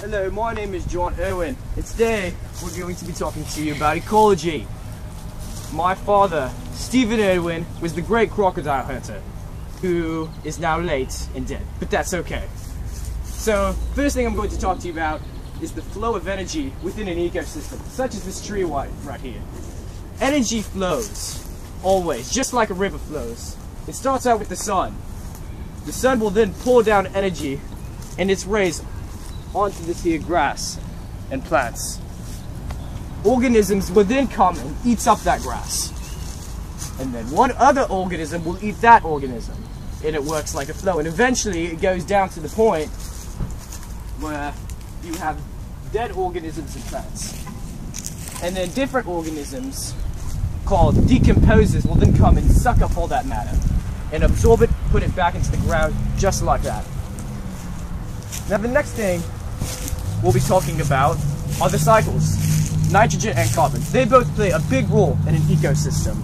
Hello, my name is John Irwin, and today we're going to be talking to you about ecology. My father, Stephen Irwin, was the great crocodile hunter, who is now late and dead, but that's okay. So, first thing I'm going to talk to you about is the flow of energy within an ecosystem, such as this tree right here. Energy flows, always, just like a river flows. It starts out with the sun. The sun will then pour down energy and its rays onto this here grass and plants. Organisms will then come and eats up that grass. And then one other organism will eat that organism. And it works like a flow. And eventually it goes down to the point where you have dead organisms and plants. And then different organisms called decomposers will then come and suck up all that matter and absorb it, put it back into the ground just like that. Now the next thing we'll be talking about are the cycles. Nitrogen and carbon. They both play a big role in an ecosystem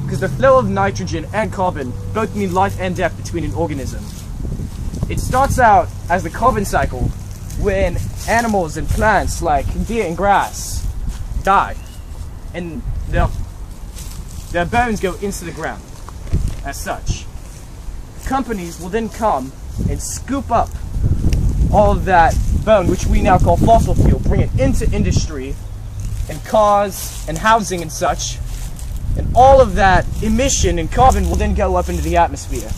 because the flow of nitrogen and carbon both mean life and death between an organism. It starts out as the carbon cycle when animals and plants like deer and grass die and their bones go into the ground as such. Companies will then come and scoop up all of that bone, which we now call fossil fuel, bring it into industry and cars and housing and such, and all of that emission and carbon will then go up into the atmosphere.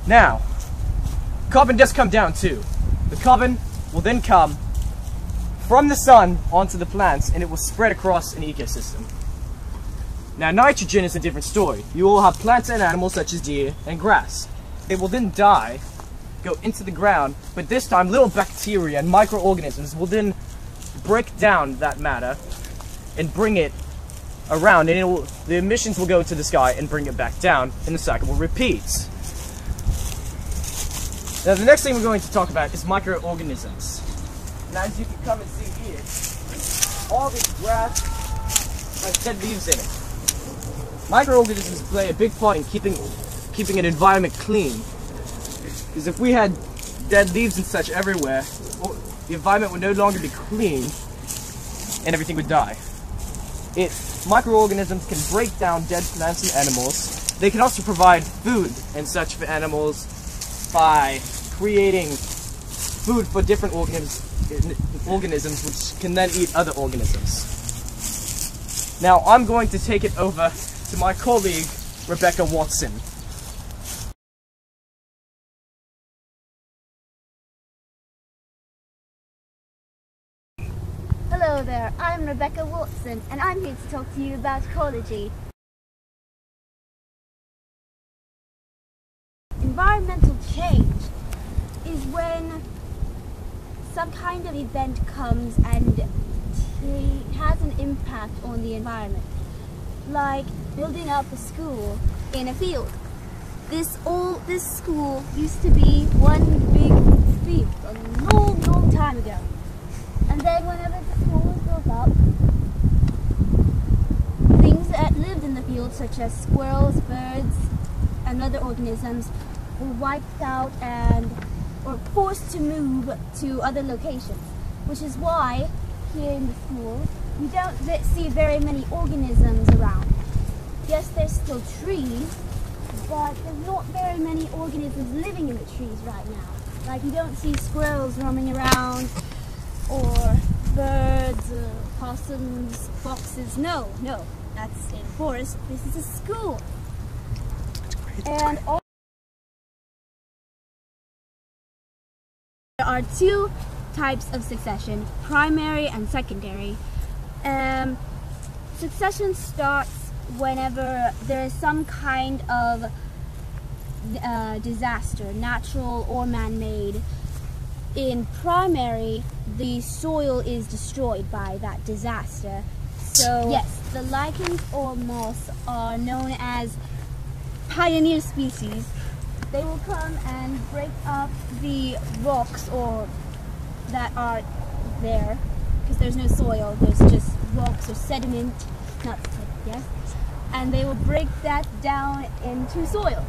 Now, carbon does come down too. The carbon will then come from the sun onto the plants and it will spread across an ecosystem. Now nitrogen is a different story. You will have plants and animals such as deer and grass. They will then die, go into the ground, but this time little bacteria and microorganisms will then break down that matter and bring it around, and the emissions will go into the sky and bring it back down, and the cycle will repeat. Now the next thing we're going to talk about is microorganisms. Now as you can come and see here, all this grass has dead leaves in it. Microorganisms play a big part in keeping an environment clean. Because if we had dead leaves and such everywhere, the environment would no longer be clean and everything would die. Microorganisms can break down dead plants and animals. They can also provide food and such for animals by creating food for different organisms which can then eat other organisms. Now I'm going to take it over to my colleague, Rebecca Watson. Hello there, I'm Rebecca Watson and I'm here to talk to you about ecology. Environmental change is when some kind of event comes and has an impact on the environment. Like building up a school in a field. This school used to be one big field a long time ago. And then whenever the school was built up, things that lived in the field, such as squirrels, birds, and other organisms, were wiped out or forced to move to other locations. Which is why, here in the school, you don't see very many organisms around. Yes, there's still trees, but there's not very many organisms living in the trees right now. Like you don't see squirrels roaming around, or birds, possums, foxes. No, that's in a forest. This is a school. And there are two types of succession, primary and secondary. Succession starts whenever there is some kind of disaster, natural or man-made. In primary, the soil is destroyed by that disaster. So yes, the lichens or moss are known as pioneer species. They will come and break up the rocks that are there, because there's no soil, there's just rocks or sediment, and they will break that down into soil.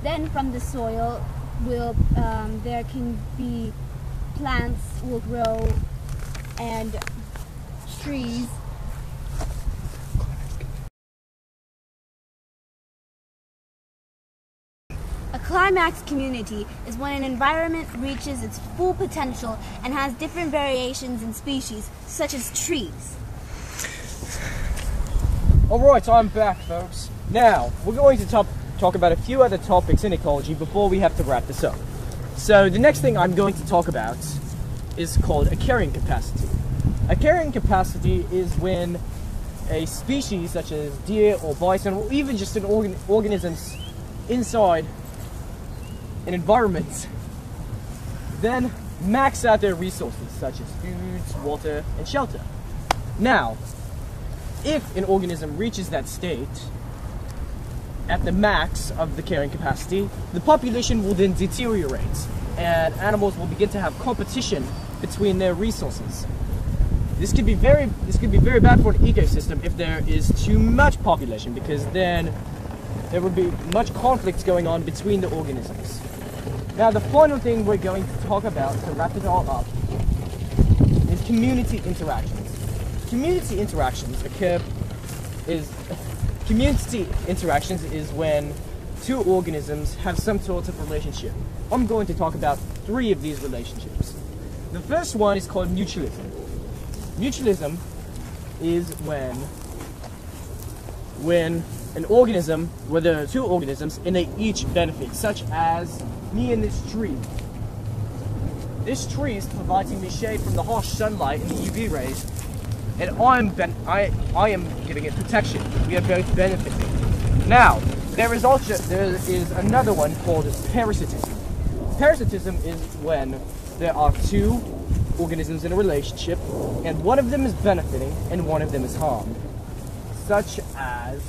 Then from the soil there can be plants will grow and trees. A climax community is when an environment reaches its full potential and has different variations in species, such as trees. Alright, I'm back, folks. Now, we're going to talk about a few other topics in ecology before we have to wrap this up. So, the next thing I'm going to talk about is called a carrying capacity. A carrying capacity is when a species such as deer or bison or even just an organisms inside an environment then max out their resources such as foods, water, and shelter. Now, if an organism reaches that state at the max of the carrying capacity, the population will then deteriorate and animals will begin to have competition between their resources. This could be very bad for an ecosystem if there is too much population, because then there would be much conflict going on between the organisms. Now, the final thing we're going to talk about to wrap it all up is community interactions. Community interactions is when two organisms have some sort of relationship. I'm going to talk about 3 of these relationships. The first one is called mutualism. Mutualism is when an organism, where there are 2 organisms and they each benefit, such as me and this tree. This tree is providing me shade from the harsh sunlight and the UV rays, and I am giving it protection. We are both benefiting. Now, there is another one called parasitism. Parasitism is when there are 2 organisms in a relationship, and one of them is benefiting and one of them is harmed, such as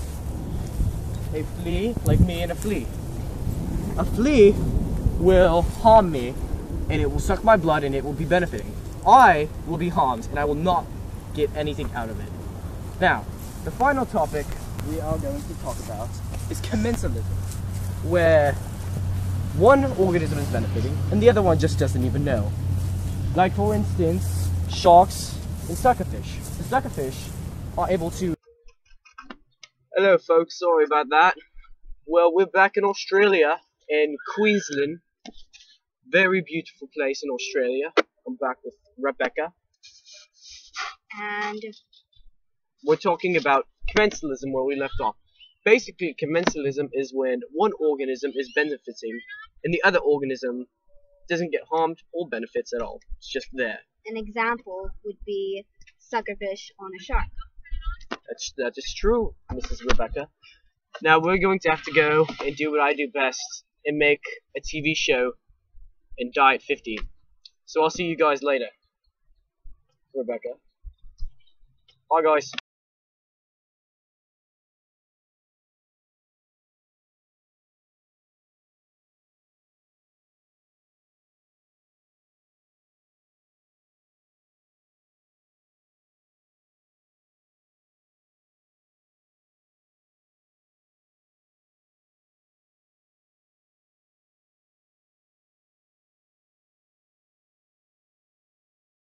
a flea, like me and a flea. A flea will harm me and it will suck my blood and it will be benefiting. I will be harmed and I will not get anything out of it. Now, the final topic we are going to talk about is commensalism, where one organism is benefiting and the other one just doesn't even know. Like, for instance, sharks and suckerfish. The suckerfish are able to... Hello folks, sorry about that. Well, we're back in Australia, in Queensland. Very beautiful place in Australia. I'm back with Rebecca. And We're talking about commensalism, where we left off. Basically, commensalism is when one organism is benefiting and the other organism doesn't get harmed or benefits at all. It's just there. an example would be suckerfish on a shark. That is true, Mrs. Rebecca. Now we're going to have to go and do what I do best and make a TV show and die at 50. So I'll see you guys later. Rebecca. Bye guys.